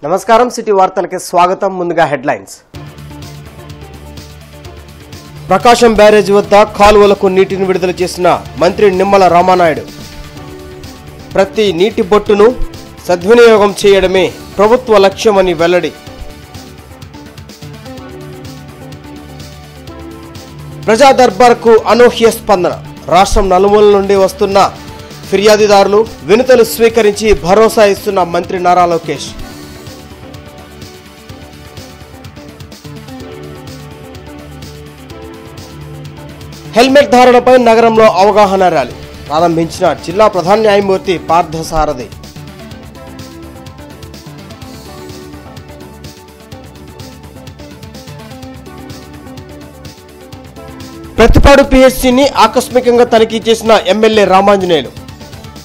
నమస్కారం సిటీ వార్తలకి స్వాగతం. ముందుగా హెడ్లైన్స్. ప్రకాశం బ్యారేజ్ వద్ద కాలువలకు నీటిని విడుదల చేసిన మంత్రి నిమ్మల రామానాయుడు. ప్రతి నీటి బొట్టును సద్వినియోగం చేయడమే ప్రభుత్వ లక్ష్యమని వెల్లడి. ప్రజా దర్బార్కు అనూహ్య స్పందన. రాష్ట్రం నలుమూల నుండి వస్తున్న ఫిర్యాదుదారులు వినతులు స్వీకరించి భరోసా ఇస్తున్న మంత్రి నారా లోకేష్. హెల్మెట్ ధారణపై నగరంలో అవగాహన ర్యాలీ ప్రారంభించిన జిల్లా ప్రధాన న్యాయమూర్తి పార్థసారథి. ప్రతిపాడు పిహెచ్సిని ఆకస్మికంగా తనిఖీ చేసిన ఎమ్మెల్యే రామాంజనేయులు.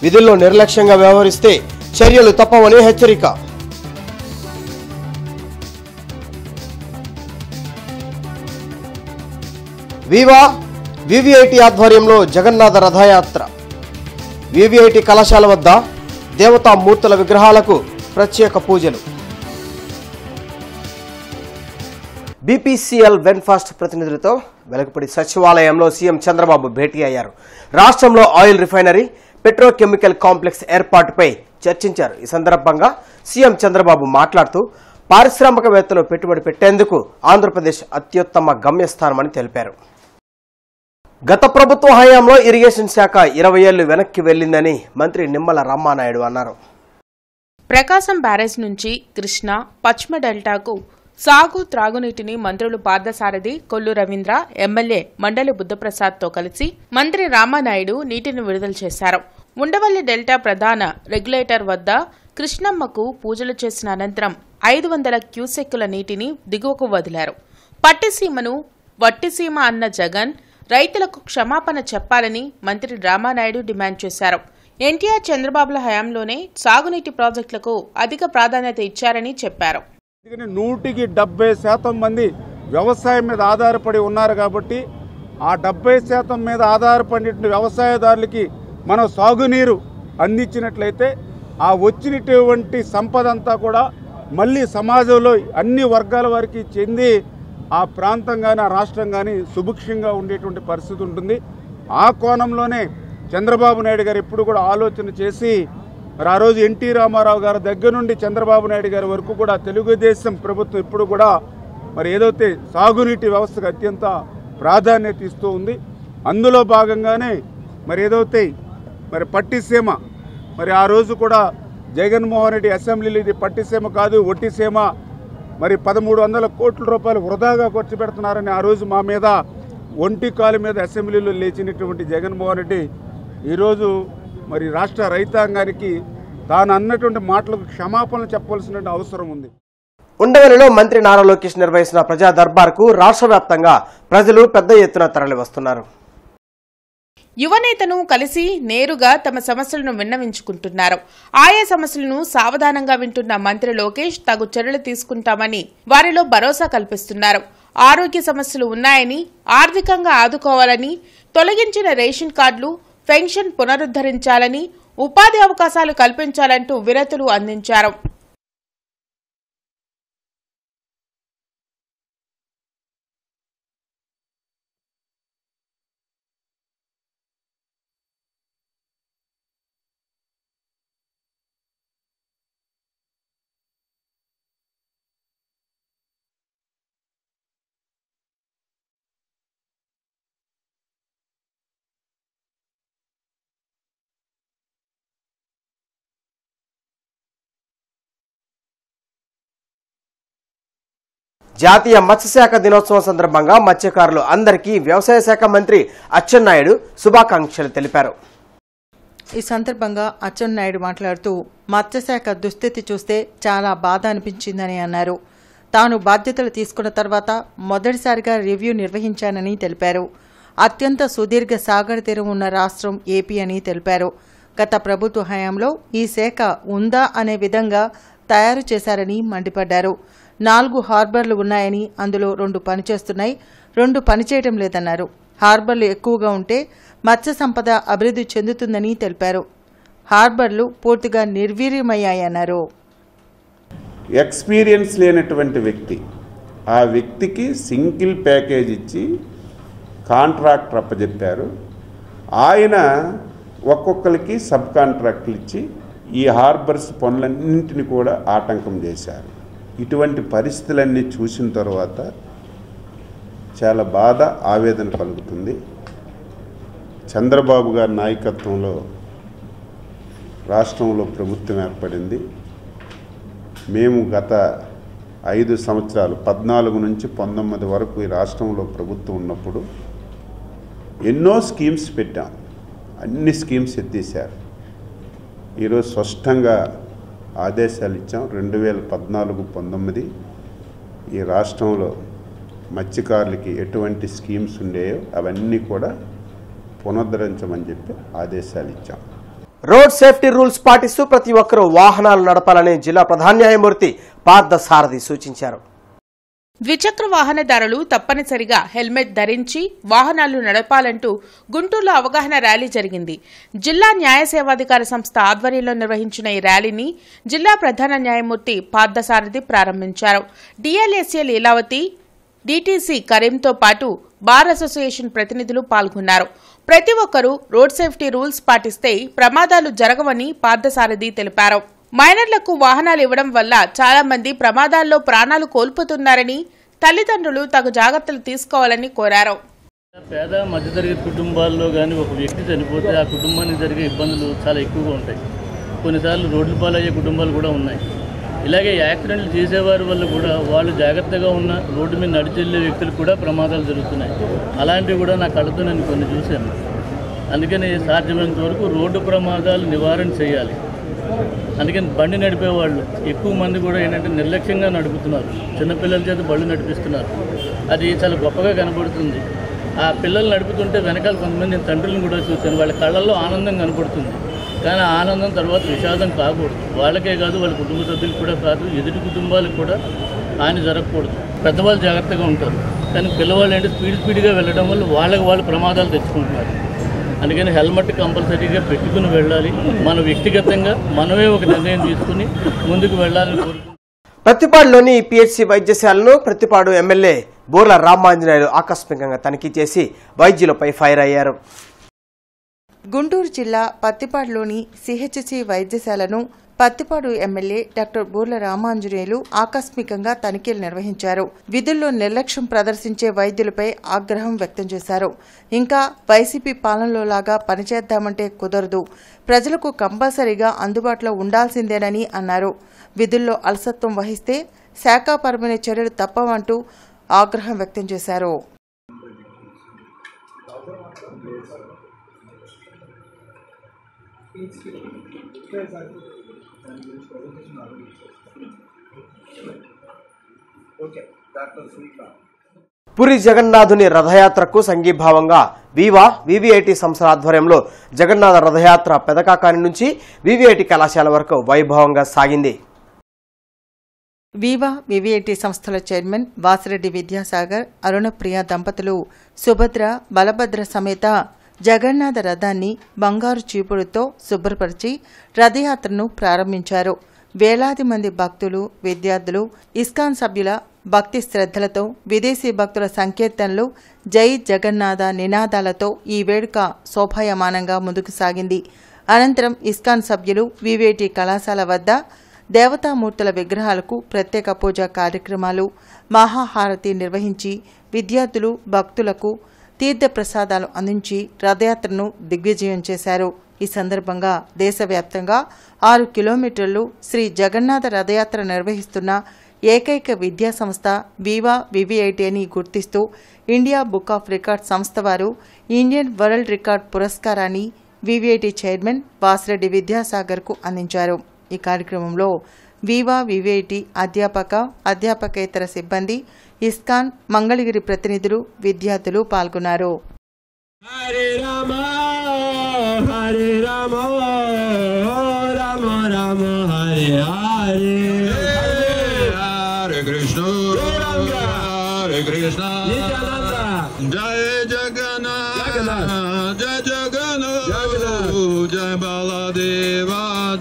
విధుల్లో నిర్లక్ష్యంగా వ్యవహరిస్తే చర్యలు తప్పవని హెచ్చరిక. వివిఐటి ఆధ్వర్యంలో జగన్నాథ రథయాత్ర. వివిఐటి కళాశాల వద్ద దేవతా మూర్తుల విగ్రహాలకు ప్రత్యేక పూజలు. బీపీసీఎల్ వెన్ఫాస్ట్ ప్రతినిధులతో వెలగపూడి సచివాలయంలో సీఎం చంద్రబాబు భేటీ అయ్యారు. రాష్ట్రంలో ఆయిల్ రిఫైనరీ, పెట్రోకెమికల్ కాంప్లెక్స్ ఏర్పాటుపై చర్చించారు. ఈ సందర్భంగా సీఎం చంద్రబాబు మాట్లాడుతూ పారిశ్రామికవేత్తలు పెట్టుబడి పెట్టేందుకు ఆంధ్రప్రదేశ్ అత్యుత్తమ గమ్యస్థానమని తెలిపారు. గత ప్రభుత్వ హయాంలో ఇరిగేషన్ శాఖ 20 ఏళ్లు వెనక్కి వెళ్లిందని మంత్రి నిమ్మల రామానాయుడు అన్నారు. ప్రకాశం బ్యారేజ్ నుంచి కృష్ణా, పశ్చిమ డెల్టాకు సాగు, త్రాగునీటిని మంత్రులు పార్థసారథి, కొల్లు రవీంద్ర, ఎమ్మెల్యే మండలి బుద్ధప్రసాద్తో కలిసి మంత్రి రామానాయుడు నీటిని విడుదల చేశారు. ఉండవల్లి డెల్టా ప్రధాన రెగ్యులేటర్ వద్ద కృష్ణమ్మకు పూజలు చేసిన అనంతరం 500 క్యూసెక్కుల నీటిని దిగువకు వదిలారు. పట్టిసీమను వట్టిసీమ అన్న జగన్ రైతులకు క్షమాపణ చెప్పాలని మంత్రి రామానాయుడు డిమాండ్ చేశారు. ఎన్టీఆర్, చంద్రబాబుల హయాంలోనే సాగునీటి ప్రాజెక్టులకు అధిక ప్రాధాన్యత ఇచ్చారని చెప్పారు. 170% మంది వ్యవసాయం మీద ఆధారపడి ఉన్నారు కాబట్టి ఆ 70% మీద ఆధారపడిన వ్యవసాయదారులకి మనం సాగునీరు అందించినట్లయితే ఆ వచ్చినటువంటి సంపద అంతా కూడా మళ్ళీ సమాజంలో అన్ని వర్గాల వారికి చెంది ఆ ప్రాంతం కానీ ఆ రాష్ట్రం కానీ సుభిక్షంగా ఉండేటువంటి పరిస్థితి ఉంటుంది. ఆ కోణంలోనే చంద్రబాబు నాయుడు గారు ఎప్పుడు కూడా ఆలోచన చేసి మరి ఆ రోజు ఎన్టీ రామారావు గారి దగ్గర నుండి చంద్రబాబు నాయుడు గారి వరకు కూడా తెలుగుదేశం ప్రభుత్వం ఇప్పుడు కూడా మరి ఏదైతే సాగునీటి వ్యవస్థకు అత్యంత ప్రాధాన్యత ఇస్తూ ఉంది. అందులో భాగంగానే మరి ఏదైతే మరి పట్టిసీమ మరి ఆ రోజు కూడా జగన్మోహన్ రెడ్డి అసెంబ్లీలో ఇది పట్టిసీమ కాదు ఒట్టిసీమ మరి 1300 కోట్ల రూపాయలు వృధాగా ఖర్చు పెడుతున్నారని ఆ రోజు మా మీద ఒంటి కాలు మీద అసెంబ్లీలో లేచినటువంటి జగన్మోహన్ రెడ్డి ఈరోజు మరి రాష్ట్ర రైతాంగానికి తాను అన్నటువంటి మాటలకు క్షమాపణలు చెప్పవలసిన అవసరం ఉంది. ఉండవల్లిలో మంత్రి నారా లోకేష్ నిర్వహించిన ప్రజా దర్బార్కు రాష్ట్ర వ్యాప్తంగా ప్రజలు పెద్ద ఎత్తున తరలి వస్తున్నారు. యువనేతను కలిసి నేరుగా తమ సమస్యలను విన్నవించుకుంటున్నారు. ఆయా సమస్యలను సావధానంగా వింటున్న మంత్రి లోకేష్ తగు చర్యలు తీసుకుంటామని వారిలో భరోసా కల్పిస్తున్నారు. ఆరోగ్య సమస్యలు ఉన్నాయని, ఆర్థికంగా ఆదుకోవాలని, తొలగించిన రేషన్ కార్డులు, పెన్షన్ పునరుద్ధరించాలని, ఉపాధి అవకాశాలు కల్పించాలంటూ వినతులు అందించారు. జాతీయ మత్స్యశాఖ దినోత్సవం సందర్భంగా మత్స్యకారులు అందరికీ వ్యవసాయ శాఖ మంత్రి అచ్చెన్నాయుడు శుభాకాంక్షలు తెలిపారు. ఈ సందర్భంగా అచ్చెన్నాయుడు మాట్లాడుతూ మత్స్యశాఖ దుస్థితి చూస్తే చాలా బాధ అనిపించిందని అన్నారు. తాను బాధ్యతలు తీసుకున్న తర్వాత మొదటిసారిగా రివ్యూ నిర్వహించానని తెలిపారు. అత్యంత సుదీర్ఘ సాగర తీరం ఉన్న రాష్ట్రం ఏపీ అని తెలిపారు. గత ప్రభుత్వ హయాంలో ఈ శాఖ ఉందా అనే విధంగా తయారు చేశారని మండిపడ్డారు. 4 హార్బర్లు ఉన్నాయని అందులో 2 పనిచేస్తున్నాయి, 2 పనిచేయటం లేదన్నారు. హార్బర్లు ఎక్కువగా ఉంటే మత్స్య సంపద అభివృద్ధి చెందుతుందని తెలిపారు. హార్బర్లు పూర్తిగా నిర్వీర్యమయ్యాయన్నారు. ఎక్స్పీరియన్స్ లేనటువంటి వ్యక్తి, ఆ వ్యక్తికి సింగిల్ ప్యాకేజ్ ఇచ్చి కాంట్రాక్టర్ అప్పచెప్పారు. ఆయన ఒక్కొక్కరికి సబ్ కాంట్రాక్టులు ఇచ్చి ఈ హార్బర్స్ పనులన్నింటినీ కూడా ఆటంకం చేశారు. ఇటువంటి పరిస్థితులన్నీ చూసిన తర్వాత చాలా బాధ, ఆవేదన కలుగుతుంది. చంద్రబాబు గారి నాయకత్వంలో రాష్ట్రంలో ప్రభుత్వం ఏర్పడింది. మేము గత 5 సంవత్సరాలు 14 నుంచి 19 వరకు ఈ రాష్ట్రంలో ప్రభుత్వం ఉన్నప్పుడు ఎన్నో స్కీమ్స్ పెట్టాం. అన్ని స్కీమ్స్ ఎత్తేసారు. ఈరోజు స్పష్టంగా ఆదేశాలు ఇచ్చాం. 2014-19 ఈ రాష్ట్రంలో మత్స్యకారులకి ఎటువంటి స్కీమ్స్ ఉండేయో అవన్నీ కూడా పునరుద్ధరించమని చెప్పి ఆదేశాలు ఇచ్చాం. రోడ్ సేఫ్టీ రూల్స్ పాటిస్తూ ప్రతి ఒక్కరూ వాహనాలు నడపాలని జిల్లా ప్రధాన న్యాయమూర్తి పార్థసారథి సూచించారు. ద్విచక్ర వాహనదారులు తప్పనిసరిగా హెల్మెట్ ధరించి వాహనాలు నడపాలంటూ గుంటూరులో అవగాహన ర్యాలీ జరిగింది. జిల్లా న్యాయ సేవాధికార సంస్థ ఆధ్వర్యంలో నిర్వహించిన ఈ ర్యాలీని జిల్లా ప్రధాన న్యాయమూర్తి పార్థసారథి ప్రారంభించారు. డిఎల్ఎస్ఏ లీలావతి, డిటిసి కరీంతో పాటు బార్ అసోసియేషన్ ప్రతినిధులు పాల్గొన్నారు. ప్రతి ఒక్కరూ రోడ్ సేఫ్టీ రూల్స్ పాటిస్తే ప్రమాదాలు జరగవని పార్థసారథి తెలిపారు. మైనర్లకు వాహనాలు ఇవ్వడం వల్ల చాలా మంది ప్రమాదాల్లో ప్రాణాలు కోల్పోతున్నారని, తల్లిదండ్రులు తగు జాగ్రత్తలు తీసుకోవాలని కోరారు. పేద మధ్యతరగతి కుటుంబాల్లో కానీ ఒక వ్యక్తి చనిపోతే ఆ కుటుంబానికి జరిగే ఇబ్బందులు చాలా ఎక్కువగా ఉంటాయి. కొన్నిసార్లు రోడ్లు పాలయ్యే కుటుంబాలు కూడా ఉన్నాయి. ఇలాగే యాక్సిడెంట్లు చేసేవారి వల్ల కూడా వాళ్ళు జాగ్రత్తగా ఉన్న రోడ్డు మీద నడిచెళ్ళే వ్యక్తులకు కూడా ప్రమాదాలు జరుగుతున్నాయి. అలాంటివి కూడా నా కళ్ళతో నేను కొన్ని చూశాను. అందుకని సాధ్యమైనంత వరకు రోడ్డు ప్రమాదాలు నివారణ చేయాలి. అందుకని బండి నడిపేవాళ్ళు ఎక్కువ మంది కూడా ఏంటంటే నిర్లక్ష్యంగా నడుపుతున్నారు. చిన్నపిల్లల చేత బళ్ళు నడిపిస్తున్నారు. అది చాలా గొప్పగా కనబడుతుంది. ఆ పిల్లలు నడుపుతుంటే వెనకాల కొంతమంది తండ్రులను కూడా చూశాను. వాళ్ళ కళ్ళల్లో ఆనందం కనబడుతుంది. కానీ ఆనందం తర్వాత విషాదం కాకూడదు. వాళ్ళకే కాదు, వాళ్ళ కుటుంబ సభ్యులకు కూడా కాదు, ఎదుటి కుటుంబాలకు కూడా హాని జరగకూడదు. పెద్దవాళ్ళు జాగ్రత్తగా ఉంటారు. కానీ పిల్లవాళ్ళు అంటే స్పీడ్గా వెళ్ళడం వల్ల వాళ్ళు ప్రమాదాలు తెచ్చుకుంటున్నారు. అందుకని హెల్మెట్ కంపల్సరీగా పెట్టుకుని వెళ్ళాలి. మన వ్యక్తిగతంగా మనమే ఒక నిర్ణయం తీసుకుని ముందుకు వెళ్ళాలని కోరుకుంటున్నాం. ప్రతిపాడులోని పిహెచ్సి వైద్యశాలను ప్రతిపాడు ఎమ్మెల్యే బూర్ల రామాంజనేయులు ఆకస్మికంగా తనిఖీ చేసి వైద్యులపై ఫైర్ అయ్యారు. గుంటూరు జిల్లా పత్తిపాడులోని సిహెచ్సి వైద్యశాలను పత్తిపాడు ఎమ్మెల్యే డాక్టర్ బూర్ల రామాంజనేయులు ఆకస్మికంగా తనిఖీలు నిర్వహించారు. విధుల్లో నిర్లక్ష్యం ప్రదర్శించే వైద్యులపై ఆగ్రహం వ్యక్తం చేశారు. ఇంకా వైసీపీ పాలనలోలాగా పనిచేద్దామంటే కుదరదు, ప్రజలకు కంపల్సరీగా అందుబాటులో ఉండాల్సిందేనని అన్నారు. విధుల్లో అలసత్వం వహిస్తే శాఖాపరమైన చర్యలు తప్పవంటూ ఆగ్రహం వ్యక్తం చేశారు. పురి జగన్నాథుని రథయాత్రకు సంఘీభావంగా వివిఐటి సంస్థల ఆధ్వర్యంలో జగన్నాథ రథయాత్ర పెదకాకాని నుంచి వివిఐటి కళాశాల వరకు వైభవంగా సాగింది. వివిఐటి సంస్థల చైర్మన్ వాసిరెడ్డి విద్యాసాగర్, అరుణప్రియ దంపతులు సుభద్ర, బలభద్ర సమేత జగన్నాథ రథాన్ని బంగారు చీపురుతో శుభ్రపరిచి రథయాత్రను ప్రారంభించారు. వేలాది మంది భక్తులు, విద్యార్థులు, ఇస్కాన్ సభ్యుల భక్తి శ్రద్ధలతో, విదేశీ భక్తుల సంకీర్తనలు, జై జగన్నాథ నినాదాలతో ఈ వేడుక శోభాయమానంగా ముందుకు సాగింది. అనంతరం ఇస్కాన్ సభ్యులు వివిఐటి కళాశాల వద్ద దేవతామూర్తుల విగ్రహాలకు ప్రత్యేక పూజా కార్యక్రమాలు, మహాహారతి నిర్వహించి విద్యార్థులు, భక్తులకు తీర్థప్రసాదాలు అందించి రథయాత్రను దిగ్విజయం చేశారు. ఈ సందర్భంగా దేశవ్యాప్తంగా 6 కిలోమీటర్లు శ్రీ జగన్నాథ రథయాత్ర నిర్వహిస్తున్న ఏకైక విద్యా సంస్థ వివిఐటి అని గుర్తిస్తూ ఇండియా బుక్ ఆఫ్ రికార్డ్ సంస్థ వారు ఇండియన్ వరల్డ్ రికార్డ్ పురస్కారాన్ని వివిఐటి చైర్మన్ వాసిరెడ్డి విద్యాసాగర్కు అందించారు. ఈ కార్యక్రమంలో వివిఐటి అధ్యాపక, అధ్యాపకేతర సిబ్బంది, ఇస్కాన్, మంగళగిరి ప్రతినిధులు, విద్యార్థులు పాల్గొన్నారు. హరే రామ హరే రామ రామ రామ హరే హరే హరే కృష్ణ హరే కృష్ణ జయ జగన్నాథ జయ జగన్నాథ జయ బలదేవ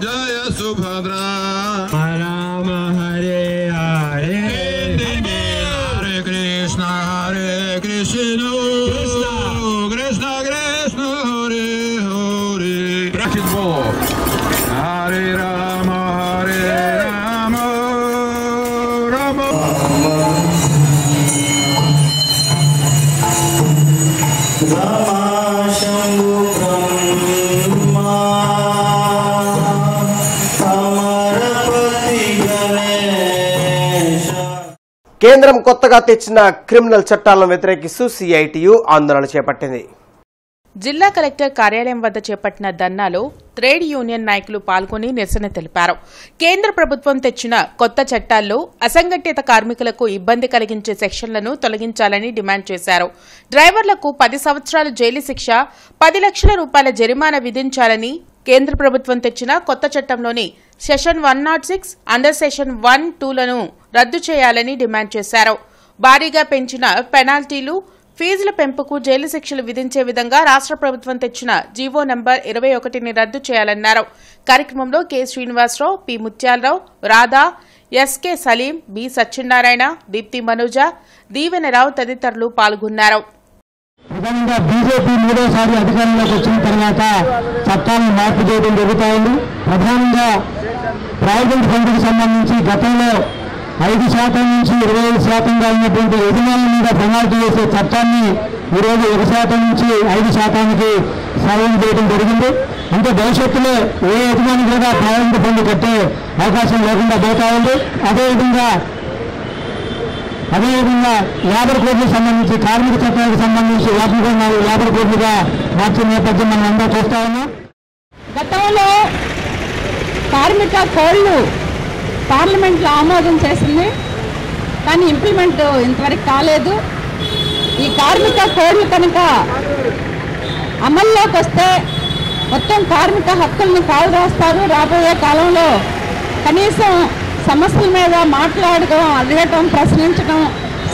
జయ సుభద్ర రామ హరే కేంద్రం కొత్తగా తెచ్చిన క్రిమినల్ చట్టాలను వ్యతిరేకిస్తూ సిఐటియు ఆందోళన చేపట్టింది. జిల్లా కలెక్టర్ కార్యాలయం వద్ద చేపట్టిన ధర్నాలో ట్రేడ్ యూనియన్ నాయకులు పాల్గొని నిరసన తెలిపారు. కేంద్ర ప్రభుత్వం తెచ్చిన కొత్త చట్టాల్లో అసంఘటిత కార్మికులకు ఇబ్బంది కలిగించే సెక్షన్లను తొలగించాలని డిమాండ్ చేశారు. డ్రైవర్లకు 10 సంవత్సరాలు జైలు శిక్ష, 10 లక్షల రూపాయల జరిమానా విధించాలని, కేంద్ర ప్రభుత్వం తెచ్చిన కొత్త చట్టంలోని సెషన్ 106 అండర్ సెషన్ 1(2)లను రద్దు చేయాలని డిమాండ్ చేశారు. భారీగా పెంచిన పెనాల్టీలు, ఫీజుల పెంపుకు జైలు శిక్షలు విధించే విధంగా రాష్ట్ర ప్రభుత్వం తెచ్చిన జీవో నంబర్ 21ని రద్దు చేయాలన్నారు. కార్యక్రమంలో K Srinivasarao, P Muthyalarao, Radha, SK Saleem, B Satyanarayana, Deepti Manoja, Deevenarao తదితరులు పాల్గొన్నారు. ప్రధానంగా బీజేపీ మూడోసారి అధికారంలోకి వచ్చిన తర్వాత చట్టాలను మార్పు చేయడం జరుగుతాయండి. ప్రధానంగా ప్రావిడెంట్ ఫండ్కి సంబంధించి గతంలో 5% నుంచి 25%గా ఉన్నటువంటి యజమానుల మీద పెనాల్టీ వేసే చట్టాన్ని ఈరోజు 1% నుంచి 5%కి సవరణ చేయడం జరిగింది. అంటే భవిష్యత్తులో ఏ యజమాని కూడా ప్రావిడెంట్ ఫండ్ కట్టే అవకాశం లేకుండా పోతా ఉంది. అదేవిధంగా లేబర్ కోడ్లకు సంబంధించి, కార్మిక చట్టాలకు సంబంధించి 54 లేబర్ కోడ్లుగా మార్చిన నేపథ్యం మనం అందరూ చూస్తా ఉన్నాం. గతంలో కార్మిక కోడ్లు పార్లమెంట్లో ఆమోదం చేసింది, కానీ ఇంప్లిమెంట్ ఇంతవరకు కాలేదు. ఈ కార్మిక కోడ్లు కనుక అమల్లోకి వస్తే మొత్తం కార్మిక హక్కులను కాలు రాస్తారు. రాబోయే కాలంలో కనీసం సమస్యల మీద మాట్లాడడం, అడగటం, ప్రశ్నించడం,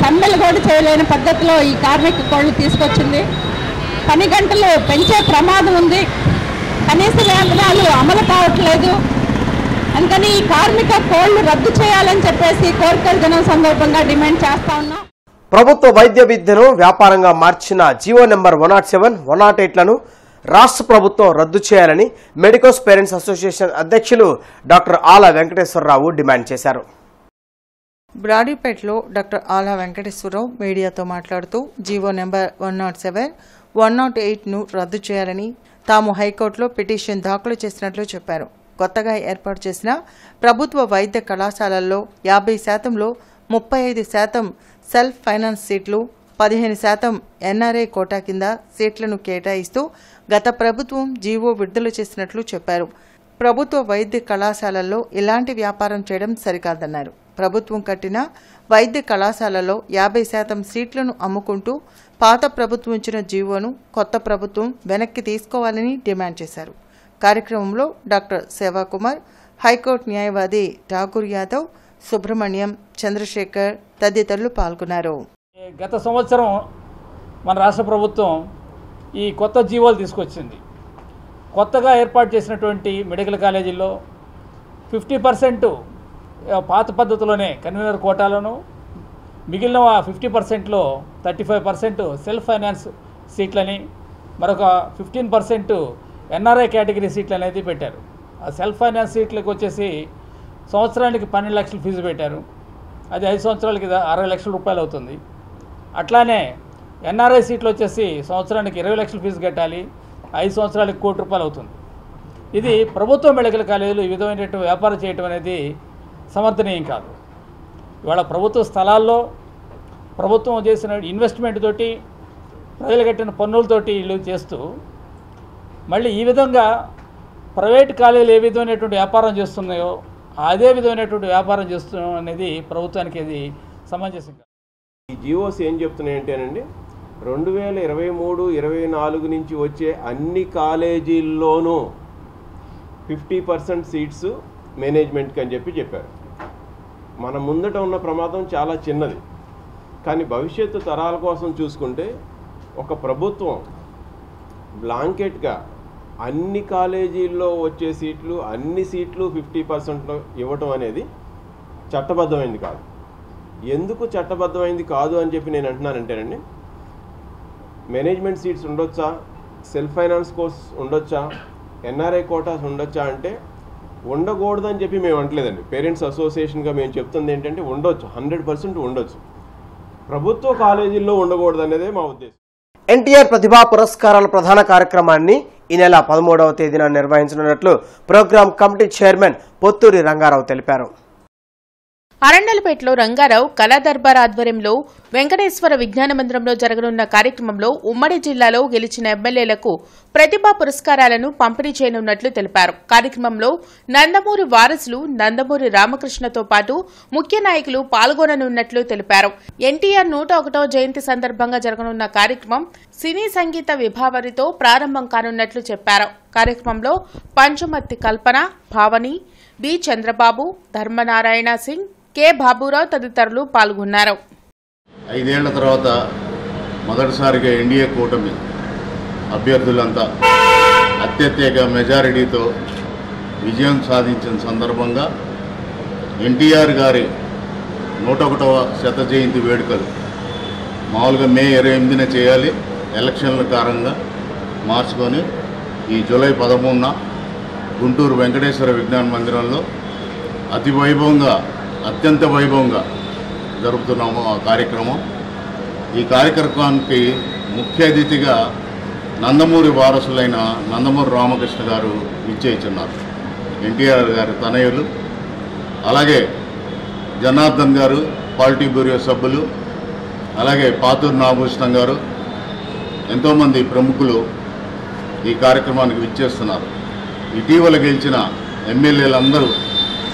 సమ్మెలు కూడా చేయలేని పద్ధతిలో ఈ కార్మిక కోడ్లు తీసుకొచ్చింది. పని గంటలు పెంచే ప్రమాదం ఉంది. కనీస వేతనాలు అమలు కావట్లేదు. అందుకని ఈ కార్మిక కోడ్లు రద్దు చేయాలని చెప్పేసి కోరికల దినం సందర్భంగా డిమాండ్ చేస్తా ఉన్నాం. ప్రభుత్వ వైద్య విద్యను వ్యాపారంగా మార్చిన జీవో నెంబర్ 107, 108లను రాష్ట్ర ప్రభుత్వం రద్దు చేయాలని మెడికోస్ పేరెంట్స్ అసోసియేషన్ అధ్యక్షులు డాక్టర్ ఆల వెంకటేశ్వరరావు డిమాండ్ చేశారు. బ్రాడీపేటలో డాక్టర్ ఆల వెంకటేశ్వరరావు మీడియాతో మాట్లాడుతూ జీవో నెంబర్ 107, 108ను రద్దు చేయాలని తాము హైకోర్టులో పిటిషన్ దాఖలు చేసినట్లు చెప్పారు. కొత్తగా ఏర్పాటు చేసిన ప్రభుత్వ వైద్య కళాశాలల్లో 50%లో 35% సెల్ఫ్ ఫైనాన్స్ సీట్లు, 15% ఎన్ఆర్ఐ కోటా కింద సీట్లను కేటాయిస్తూ గత ప్రభుత్వం జీవో విడుదల చేసినట్లు చెప్పారు. ప్రభుత్వ వైద్య కళాశాలల్లో ఇలాంటి వ్యాపారం చేయడం సరికాదన్నారు. ప్రభుత్వం కట్టిన వైద్య కళాశాలలో 50% సీట్లను అమ్ముకుంటూ పాత ప్రభుత్వం ఇచ్చిన జీవోను కొత్త ప్రభుత్వం వెనక్కి తీసుకోవాలని డిమాండ్ చేశారు. కార్యక్రమంలో డాక్టర్ సేవాకుమార్, హైకోర్టు న్యాయవాది ఠాకూర్ యాదవ్, సుబ్రహ్మణ్యం, చంద్రశేఖర్ తదితరులు పాల్గొన్నారు. గత సంవత్సరం మన రాష్ట్ర ప్రభుత్వం ఈ కొత్త జీవోలు తీసుకొచ్చింది. కొత్తగా ఏర్పాటు చేసినటువంటి మెడికల్ కాలేజీల్లో 50% పాత పద్ధతిలోనే కన్వీనర్ కోటాలను, మిగిలిన 50%లో 35% సెల్ఫ్ ఫైనాన్స్ సీట్లని, మరొక 15% ఎన్ఆర్ఐ కేటగిరీ సీట్లు అనేది పెట్టారు. ఆ సెల్ఫ్ ఫైనాన్స్ సీట్లకు వచ్చేసి సంవత్సరానికి 12 లక్షలు ఫీజు పెట్టారు. అది 5 సంవత్సరాలకి 60 లక్షల రూపాయలు అవుతుంది. అట్లానే ఎన్ఆర్ఐ సీట్లు వచ్చేసి సంవత్సరానికి 20 లక్షల ఫీజు కట్టాలి, 5 సంవత్సరాలకి ₹1 కోటి అవుతుంది. ఇది ప్రభుత్వ మెడికల్ కాలేజీలు ఈ విధమైనటువంటి వ్యాపారం చేయటం అనేది సమర్థనీయం కాదు. ఇవాళ ప్రభుత్వ స్థలాల్లో ప్రభుత్వం చేసిన ఇన్వెస్ట్మెంట్ తోటి, ప్రజలు కట్టిన పన్నులతోటి వీళ్ళు చేస్తూ మళ్ళీ ఈ విధంగా ప్రైవేట్ కాలేజీలు ఏ విధమైనటువంటి వ్యాపారం చేస్తున్నాయో అదే విధమైనటువంటి వ్యాపారం చేస్తున్నాం అనేది ప్రభుత్వానికి అది సమంజసం. ఈ జీవోస్ ఏం చెప్తున్నాయంటేనండి, 2023-24 నుంచి వచ్చే అన్ని కాలేజీల్లోనూ 50% సీట్స్ మేనేజ్మెంట్కి అని చెప్పారు. మన ముందట ఉన్న ప్రమాదం చాలా చిన్నది, కానీ భవిష్యత్తు తరాల కోసం చూసుకుంటే ఒక ప్రభుత్వం బ్లాంకెట్గా అన్ని కాలేజీల్లో వచ్చే సీట్లు, అన్ని సీట్లు 50% ఇవ్వటం అనేది చట్టబద్ధమైంది కాదు. ఎందుకు చట్టబద్ధమైంది కాదు అని చెప్పి నేను అంటున్నానంటేనండి, మేనేజ్మెంట్ సీట్స్ ఉండొచ్చా, సెల్ఫ్ ఫైనాన్స్ కోర్స్ ఉండొచ్చా, ఎన్ఆర్ఐ కోటాస్ ఉండొచ్చా అంటే ఉండకూడదని చెప్పి మేము అంటలేదండి. పేరెంట్స్ అసోసియేషన్గా మేము చెప్తుంది ఏంటంటే ఉండొచ్చు, 100% ఉండొచ్చు. ప్రభుత్వ కాలేజీల్లో ఉండకూడదు అనేదే మా ఉద్దేశం. ఎన్టీఆర్ ప్రతిభా పురస్కారాల ప్రధాన కార్యక్రమాన్ని ఈ నెల 13వ తేదీన నిర్వహించనున్నట్లు program committee chairman Potturi Rangarao తెలిపారు. అరండలపేటలో రంగారావు కళా దర్బార్ ఆధ్వర్యంలో వెంకటేశ్వర విజ్ఞాన మందిరంలో జరగనున్న కార్యక్రమంలో ఉమ్మడి జిల్లాలో గెలిచిన ఎమ్మెల్యేలకు ప్రతిభా పురస్కారాలను పంపిణీ చేయనున్నట్లు తెలిపారు. కార్యక్రమంలో నందమూరి వారసులు నందమూరి రామకృష్ణతో పాటు ముఖ్య నాయకులు పాల్గొననున్నట్లు తెలిపారు. ఎన్టీఆర్ 101వ జయంతి సందర్భంగా జరగనున్న కార్యక్రమం సినీ సంగీత విభావరితో ప్రారంభం కానున్నట్లు చెప్పారు. కార్యక్రమంలో పంచమర్తి కల్పన, భావని, బి చంద్రబాబు, ధర్మనారాయణ సింగ్, కె బాబురావు తదితరులు పాల్గొన్నారు. 5 ఏళ్ల తర్వాత మొదటిసారిగా ఎన్డీఏ కూటమి అభ్యర్థులంతా అత్యధిక మెజారిటీతో విజయం సాధించిన సందర్భంగా ఎన్టీఆర్ గారి 101వ శత జయంతి వేడుకలు మామూలుగా మే 28న చేయాలి, ఎలక్షన్ల కారణంగా మార్చుకొని ఈ జూలై 13న గుంటూరు వెంకటేశ్వర విజ్ఞాన మందిరంలో అత్యంత వైభవంగా జరుపుతున్నాము ఆ కార్యక్రమం. ఈ కార్యక్రమానికి ముఖ్య అతిథిగా నందమూరి వారసులైన నందమూరి రామకృష్ణ గారు ఇచ్చేస్తున్నారు. ఎన్టీఆర్ గారి తనయులు, అలాగే జనార్దన్ గారు, పాలిటీ బ్యూరో సభ్యులు, అలాగే పాతూరు నాగభూషణం గారు, ఎంతోమంది ప్రముఖులు ఈ కార్యక్రమానికి విచ్చేస్తున్నారు. ఇటీవల గెలిచిన ఎమ్మెల్యేలందరూ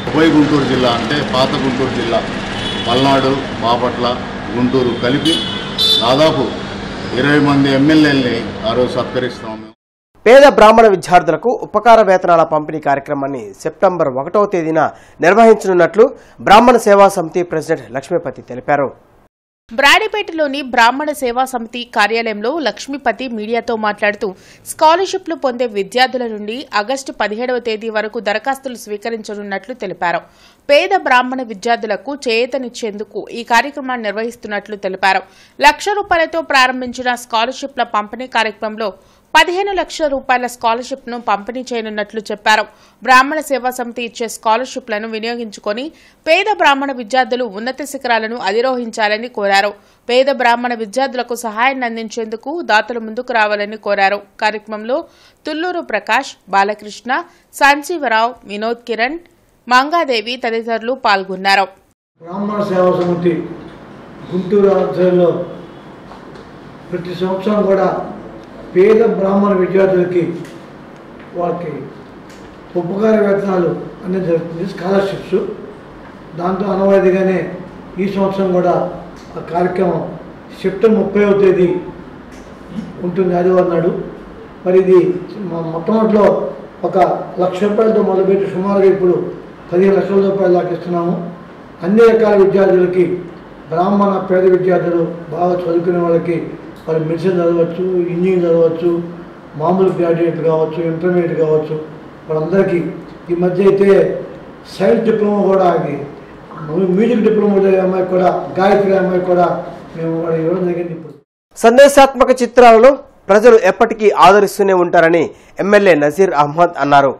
ఉభయ గుంటూరు జిల్లా అంటే పాత గుంటూరు జిల్లా పల్నాడు, బాపట్ల, గుంటూరు కలిపి దాదాపు 20 మంది ఎమ్మెల్యేలని ఆ రోజు సత్కరిస్తాము. పేద బ్రాహ్మణ విద్యార్థులకు ఉపకార వేతనాల పంపిణీ కార్యక్రమాన్ని సెప్టెంబర్ 1వ తేదీన నిర్వహించనున్నట్లు బ్రాహ్మణ సేవా సమితి ప్రెసిడెంట్ లక్ష్మీపతి తెలిపారు. బ్రాడీపేటలోని బ్రాహ్మణ సేవా సమితి కార్యాలయంలో లక్ష్మీపతి మీడియాతో మాట్లాడుతూ స్కాలర్షిప్లు పొందే విద్యార్థుల నుండి ఆగస్టు 17వ తేదీ వరకు దరఖాస్తులు స్వీకరించనున్నట్లు తెలిపారు. పేద బ్రాహ్మణ విద్యార్థులకు చేయూతనిచ్చేందుకు ఈ కార్యక్రమాన్ని నిర్వహిస్తున్నట్లు తెలిపారు. ₹1,00,000తో ప్రారంభించిన స్కాలర్షిప్ల పంపిణీ కార్యక్రమంలో 15 లక్షల రూపాయల స్కాలర్షిప్ను పంపిణీ చేయనున్నట్లు చెప్పారు. బ్రాహ్మణ సేవా సమితి ఇచ్చే స్కాలర్షిప్లను వినియోగించుకొని పేద బ్రాహ్మణ విద్యార్థులు ఉన్నత శిఖరాలను అధిరోహించాలని కోరారు. పేద బ్రాహ్మణ విద్యార్థులకు సహాయాన్ని అందించేందుకు దాతలు ముందుకు రావాలని కోరారు. కార్యక్రమంలో తుళ్లూరు ప్రకాష్, బాలకృష్ణ, సంజీవరావు, వినోద్ కిరణ్, మంగాదేవి తదితరులు పాల్గొన్నారు. బ్రాహ్మణ సేవా సమితి గుంటూరు ఆధ్వర్యంలో ప్రతి సంవత్సరం కూడా పేద బ్రాహ్మణ విద్యార్థులకి వాళ్ళకి ఉపకార వేతనాలు అనేది జరుగుతుంది, స్కాలర్షిప్స్. దాంతో అనవాయితీగానే ఈ సంవత్సరం కూడా ఆ కార్యక్రమం సెప్టెంబర్ 30వ తేదీ ఉంటుంది, ఆదివారం నాడు. మరి ఇది మొట్టమొదటిలో ₹1,00,000తో మొదలుపెట్టి సుమారుగా ఇప్పుడు 15 లక్షల రూపాయలు దాకా ఇస్తున్నాము. అన్ని రకాల విద్యార్థులకి, బ్రాహ్మణ పేద విద్యార్థులు, బాగా చదువుకునే వాళ్ళకి, వాళ్ళు మెడిసిన్ చదవచ్చు, ఇంజనీరింగ్ చదవచ్చు, మామూలు గ్రాడ్యుయేట్ కావచ్చు, ఇంటర్మీడియట్ కావచ్చు, వాళ్ళందరికీ. ఈ మధ్య అయితే సైన్స్ డిప్లొమా కూడా, మ్యూజిక్ డిప్లొమా అమ్మాయి కూడా, గాయత్రి అమ్మాయి కూడా మేము ఇవ్వడం జరిగింది. ఇప్పుడు సందేశాత్మక చిత్రాలను ప్రజలు ఎప్పటికీ ఆదరిస్తూనే ఉంటారని ఎమ్మెల్యే నజీర్ అహ్మద్ అన్నారు.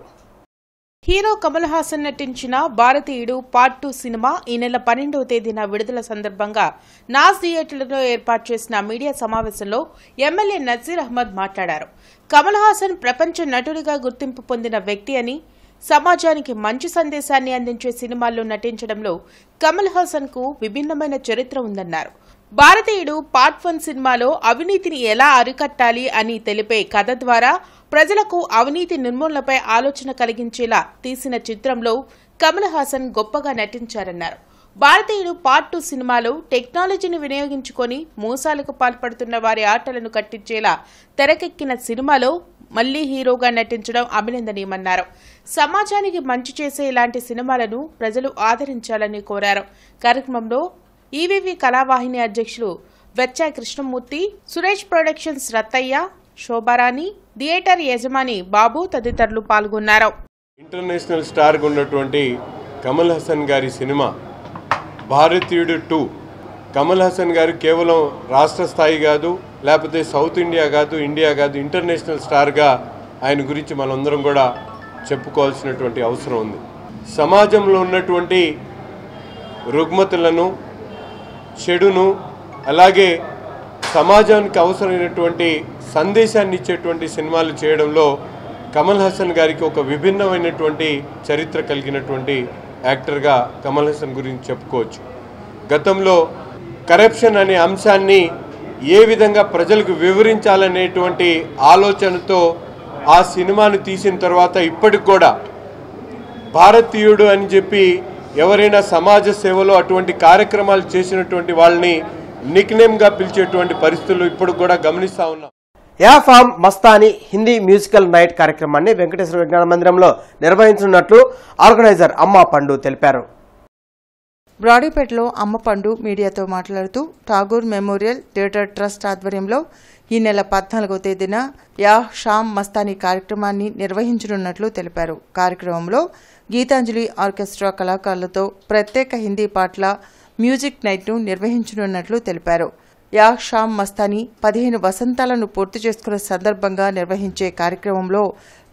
హీరో కమల్ హాసన్ నటించిన భారతీయుడు పార్ట్ 2 సినిమా ఈ నెల 12వ తేదీన విడుదల సందర్భంగా నాజ్ థియేటర్లో ఏర్పాటు చేసిన మీడియా సమావేశంలో ఎమ్మెల్యే నజీర్ అహ్మద్ మాట్లాడారు. కమల్ హాసన్ ప్రపంచ నటుడిగా గుర్తింపు పొందిన వ్యక్తి అని, సమాజానికి మంచి సందేశాన్ని అందించే సినిమాల్లో నటించడంలో కమల్ హాసన్ కు విభిన్నమైన చరిత్ర ఉందన్నారు. భారతీయుడు పార్ట్ 1 సినిమాలో అవినీతిని ఎలా అరికట్టాలి అని తెలిపే కథ ద్వారా ప్రజలకు అవినీతి నిర్మూలనపై ఆలోచన కలిగించేలా తీసిన చిత్రంలో కమల్ హాసన్ గొప్పగా నటించారన్నారు. భారతీయుడు పార్ట్ 2 సినిమాలో టెక్నాలజీని వినియోగించుకొని మోసాలకు పాల్పడుతున్న వారి ఆటలను కట్టించేలా తెరకెక్కిన సినిమాలో మళ్లీ హీరోగా నటించడం అభినందనీయమన్నారు. సమాజానికి మంచి చేసే ఇలాంటి సినిమాలను ప్రజలు ఆదరించాలని కోరారు. కార్యక్రమంలో ఈవీవీ కళావాహిని అధ్యక్షులు వెచ్చా కృష్ణమూర్తి, సురేష్ ప్రొడక్షన్స్ రత్తయ్య, శోభారాణి, థియేటర్ యజమాని బాబు తదితరులు పాల్గొన్నారు. ఇంటర్నేషనల్ స్టార్గా ఉన్నటువంటి కమల్ హాసన్ గారి సినిమా భారతీయుడు 2. కమల్ హాసన్ గారు కేవలం రాష్ట్ర స్థాయి కాదు, లేకపోతే సౌత్ ఇండియా కాదు, ఇండియా కాదు, ఇంటర్నేషనల్ స్టార్గా ఆయన గురించి మనందరం కూడా చెప్పుకోవాల్సినటువంటి అవసరం ఉంది. సమాజంలో ఉన్నటువంటి రుగ్మతలను, చెడును, అలాగే సమాజానికి అవసరమైనటువంటి సందేశాన్ని ఇచ్చేటువంటి సినిమాలు చేయడంలో కమల్ హాసన్ గారికి ఒక విభిన్నమైనటువంటి చరిత్ర కలిగినటువంటి యాక్టర్గా కమల్ హాసన్ గురించి చెప్పుకోవచ్చు. గతంలో కరప్షన్ అనే అంశాన్ని ఏ విధంగా ప్రజలకు వివరించాలనేటువంటి ఆలోచనతో ఆ సినిమాను తీసిన తర్వాత ఇప్పటికి కూడా భారతీయుడు అని చెప్పి ఎవరైనా సమాజ సేవలో అటువంటి కార్యక్రమాలు చేసినటువంటి వాళ్ళని నిక్నేమ్గా పిలిచేటువంటి పరిస్థితులు ఇప్పుడు కూడా గమనిస్తూ ఉన్నాం. యాఫామ్ మస్తానీ హిందీ మ్యూజికల్ నైట్ కార్యక్రమాన్ని వెంకటేశ్వర విజ్ఞాన మందిరంలో నిర్వహించనున్నట్లు ఆర్గనైజర్ అమ్మ పండు తెలిపారు. బ్రాడీపేటలో అమ్మపండు మీడియాతో మాట్లాడుతూ ఠాగూర్ మెమోరియల్ థియేటర్ ట్రస్ట్ ఆధ్వర్యంలో ఈ నెల 14వ తేదీన యా షామ్ మస్తానీ కార్యక్రమాన్ని నిర్వహించనున్నట్లు తెలిపారు. కార్యక్రమంలో గీతాంజలి ఆర్కెస్ట్రా కళాకారులతో ప్రత్యేక హిందీ పాటల మ్యూజిక్ నైట్ను నిర్వహించనున్నట్లు తెలిపారు. యా షామ్ మస్తానీ 15 వసంతాలను పూర్తి చేసుకున్న సందర్భంగా నిర్వహించే కార్యక్రమంలో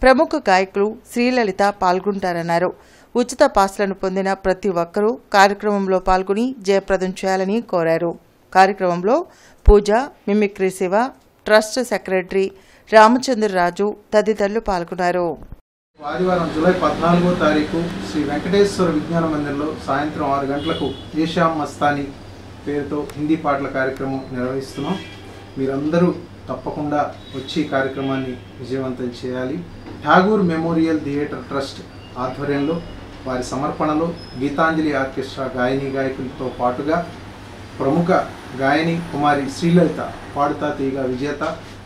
ప్రముఖ గాయకులు శ్రీలలిత పాల్గొంటారన్నారు. ఉచిత పాస్లను పొందిన ప్రతి ఒక్కరూ కార్యక్రమంలో పాల్గొని జయప్రదం చేయాలని కోరారు. కార్యక్రమంలో Pooja, mimicry Siva, trust secretary Ramachandraraju తదితరులు పాల్గొన్నారు. ఆదివారం జూలై 14వ తారీఖు శ్రీ వెంకటేశ్వర విజ్ఞాన మందిరంలో సాయంత్రం 6 గంటలకు ఏషాం మస్తానీ పేరుతో హిందీ పాటల కార్యక్రమం నిర్వహిస్తున్నాం. మీరందరూ తప్పకుండా వచ్చి కార్యక్రమాన్ని విజయవంతం చేయాలి. ఠాగూర్ మెమోరియల్ థియేటర్ ట్రస్ట్ ఆధ్వర్యంలో వారి సమర్పణలో గీతాంజలి ఆర్కెస్ట్రా గాయని గాయకులతో పాటుగా ప్రముఖ గాయని కుమారి శ్రీలలిత, పాడుతా తీగ విజేత,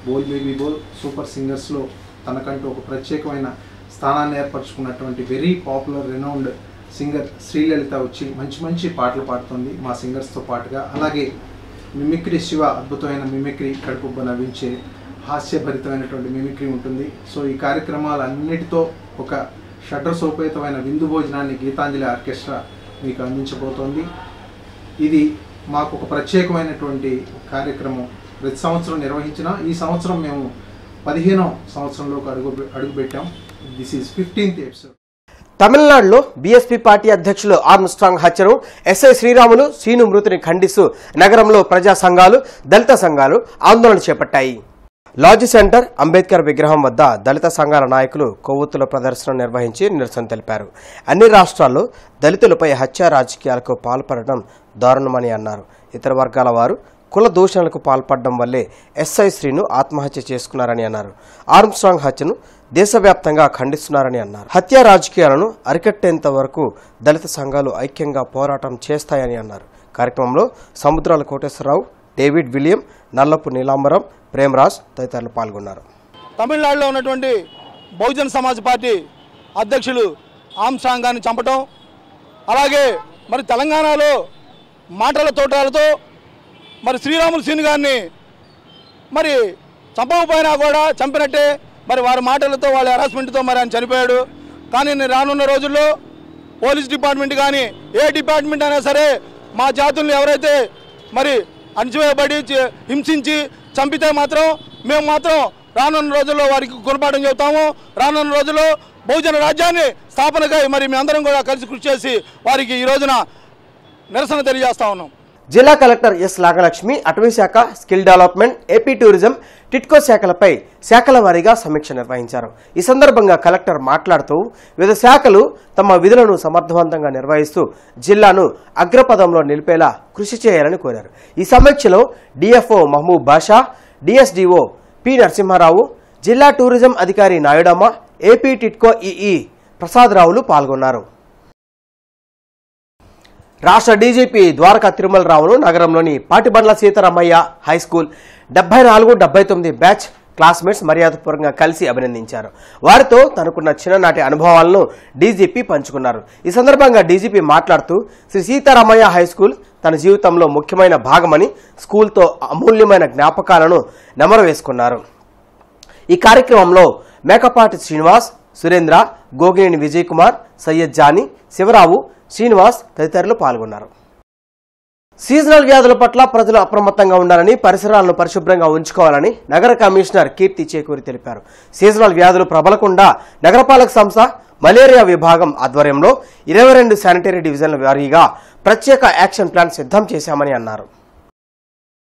బోల్ బేబీ బోల్ సూపర్ సింగర్స్లో తనకంటూ ఒక ప్రత్యేకమైన స్థానాన్ని ఏర్పరచుకున్నటువంటి very popular renowned singer Srilalitha వచ్చి మంచి పాటలు పాడుతుంది మా సింగర్స్తో పాటుగా. అలాగే మిమిక్రీ శివ అద్భుతమైన మిమిక్రీ, కడుపుబ్బ నవ్వించే హాస్యభరితమైనటువంటి మిమిక్రీ ఉంటుంది. సో ఈ కార్యక్రమాలన్నిటితో ఒక షడ్రసోపేతమైన విందు భోజనాన్ని గీతాంజలి ఆర్కెస్ట్రా మీకు అందించబోతోంది. ఇది మాకు ఒక ప్రత్యేకమైనటువంటి కార్యక్రమం. ప్రతి సంవత్సరం నిర్వహించిన ఈ సంవత్సరం మేము 15వ సంవత్సరంలోకి అడుగుపెట్టాం. This is 15th episode. తమిళనాడులో బీఎస్పీ పార్టీ అధ్యక్షులు ఆర్మ్స్ట్రాంగ్ హత్యను ఎస్ఐ శ్రీరాములు సీను మృతిని ఖండిస్తూ నగరంలో ప్రజా సంఘాలు, దళిత సంఘాలు ఆందోళన చేపట్టాయి. లాడ్జి సెంటర్, అంబేద్కర్ విగ్రహం వద్ద దళిత సంఘాల నాయకులు కొవ్వొత్తుల ప్రదర్శన నిర్వహించి నిరసన తెలిపారు. అన్ని రాష్ట్రాల్లో దళితులపై హత్య రాజకీయాలకు పాల్పడడం దారుణమని అన్నారు. ఇతర వర్గాల వారు కుల దూషణలకు పాల్పడడం వల్లే ఎస్ఐ శ్రీను ఆత్మహత్య చేసుకున్నారని అన్నారు. ఆర్మ్స్ట్రాంగ్ హత్యను దేశవ్యాప్తంగా ఖండిస్తున్నారని అన్నారు. హత్య రాజకీయాలను అరికట్టేంత వరకు దళిత సంఘాలు ఐక్యంగా పోరాటం చేస్తాయని అన్నారు. కార్యక్రమంలో సముద్రాల కోటేశ్వరరావు, డేవిడ్ విలియం, నల్లపు నీలాంబరం, ప్రేమరాజ్ తదితరులు పాల్గొన్నారు. తమిళనాడులో ఉన్నటువంటి బహుజన్ సమాజ్ పార్టీ అధ్యక్షులు ఆర్మ్స్ట్రాంగ్ గారిని చంపటం, అలాగే మరి తెలంగాణలో మాటల తోటాలతో మరి శ్రీరాములు సీను గారిని మరి చంపకపోయినా కూడా చంపినట్టే మరి వారి మాటలతో వాళ్ళ హెరాస్మెంట్తో మరి ఆయన చనిపోయాడు. కానీ రానున్న రోజుల్లో పోలీస్ డిపార్ట్మెంట్ కానీ ఏ డిపార్ట్మెంట్ అయినా సరే మా జాతుల్ని ఎవరైతే మరి అణచివేయబడి హింసించి చంపితే మాత్రం మేము మాత్రం రానున్న రోజుల్లో వారికి గుణపాఠం చెబుతాము. రానున్న రోజుల్లో బహుజన రాజ్యాన్ని స్థాపనకై మరి మేమందరం కూడా కలిసి కృషి చేసి వారికి ఈ రోజున నిరసన తెలియజేస్తా ఉన్నాం. జిల్లా కలెక్టర్ ఎస్ నాగలక్ష్మి అటవీ శాఖ, skill development, AP tourism, TIDCO శాఖలపై శాఖల వారీగా సమీక్ష నిర్వహించారు. ఈ సందర్భంగా కలెక్టర్ మాట్లాడుతూ వివిధ శాఖలు తమ విధులను సమర్థవంతంగా నిర్వహిస్తూ జిల్లాను అగ్రపదంలో నిలిపేలా కృషి చేయాలని కోరారు. ఈ సమీక్షలో DFO Mahaboob Basha, DSDO P Narasimharao, జిల్లా టూరిజం అధికారి నాయుడమ్మ, ఏపీ టిట్కో ఈఈ ప్రసాదరావులు పాల్గొన్నారు. రాష్ట్ర డీజీపీ ద్వారకా తిరుమలరావును నగరంలోని Patibandla Seetharamaiah high school 74-79 batch classmates మర్యాదపూర్వకంగా కలిసి అభినందించారు. వారితో తనకున్న చిన్ననాటి అనుభవాలను డీజీపీ పంచుకున్నారు. ఈ సందర్భంగా డీజీపీ మాట్లాడుతూ శ్రీ సీతారామయ్య హైస్కూల్ తన జీవితంలో ముఖ్యమైన భాగమని, స్కూల్తో అమూల్యమైన జ్ఞాపకాలను నెమరవేసుకున్నారు. ఈ కార్యక్రమంలో మేకపాటి శ్రీనివాస్, సురేంద్ర, గోగినేని విజయ్ కుమార్, సయ్యద్ జానీ, శివరావు, శ్రీనివాస్ తదితరులు పాల్గొన్నారు. సీజనల్ వ్యాధుల పట్ల ప్రజలు అప్రమత్తంగా ఉండాలని, పరిసరాలను పరిశుభ్రంగా ఉంచుకోవాలని నగర కమిషనర్ కీర్తి చేకూరి తెలిపారు. సీజనల్ వ్యాధులు ప్రబలకుండా నగరపాలక సంస్థ మలేరియా విభాగం ఆధ్వర్యంలో 22 శానిటరీ డివిజన్ల వారీగా ప్రత్యేక యాక్షన్ ప్లాన్ సిద్ధం చేశామని అన్నారు.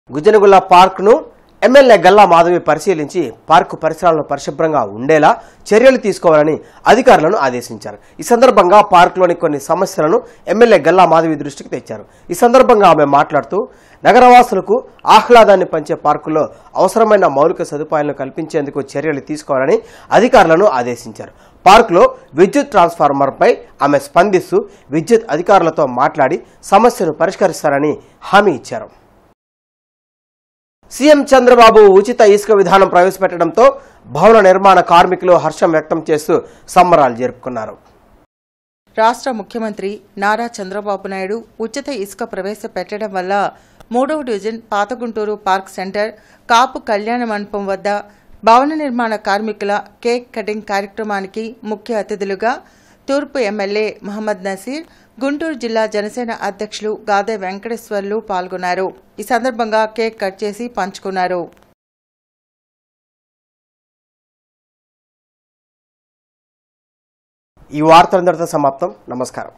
గుజ్జనగుల్ల పార్క్ను ఎమ్మెల్యే గల్లా మాధవి పరిశీలించి పార్కు పరిసరాలను పరిశుభ్రంగా ఉండేలా చర్యలు తీసుకోవాలని అధికారులను ఆదేశించారు. ఈ సందర్భంగా పార్కులోని కొన్ని సమస్యలను ఎమ్మెల్యే గల్లా మాధవి దృష్టికి తెచ్చారు. ఈ సందర్భంగా ఆమె మాట్లాడుతూ నగరవాసులకు ఆహ్లాదాన్ని పంచే పార్కుల్లో అవసరమైన మౌలిక సదుపాయాలను కల్పించేందుకు చర్యలు తీసుకోవాలని అధికారులను ఆదేశించారు. పార్కులో విద్యుత్ ట్రాన్స్ఫార్మర్పై ఆమె స్పందిస్తూ విద్యుత్ అధికారులతో మాట్లాడి సమస్యను పరిష్కరిస్తారని హామీ ఇచ్చారు. సీఎం చంద్రబాబు ఉచిత ఇసుక విధానం ప్రవేశపెట్టడంతో భవన నిర్మాణ కార్మికులు హర్షం వ్యక్తం చేస్తూ సంబరాలు జరుపుకున్నారు. రాష్ట్ర ముఖ్యమంత్రి నారా చంద్రబాబు నాయుడు ఉచిత ఇసుక ప్రవేశపెట్టడం వల్ల 3వ డివిజన్ పాత గుంటూరు పార్క్ సెంటర్ కాపు కళ్యాణ మండపం వద్ద భవన నిర్మాణ కార్మికుల కేక్ కటింగ్ కార్యక్రమానికి ముఖ్య అతిథులుగా తూర్పు ఎమ్మెల్యే మహమ్మద్ నసీర్, గుంటూరు జిల్లా జనసేన అధ్యక్షులు గాదే వెంకటేశ్వర్లు పాల్గొన్నారు. ఈ సందర్భంగా కేక్ కట్ చేసి పంచుకున్నారు. ఈ వార్తలందరితో సమాప్తం. నమస్కారం.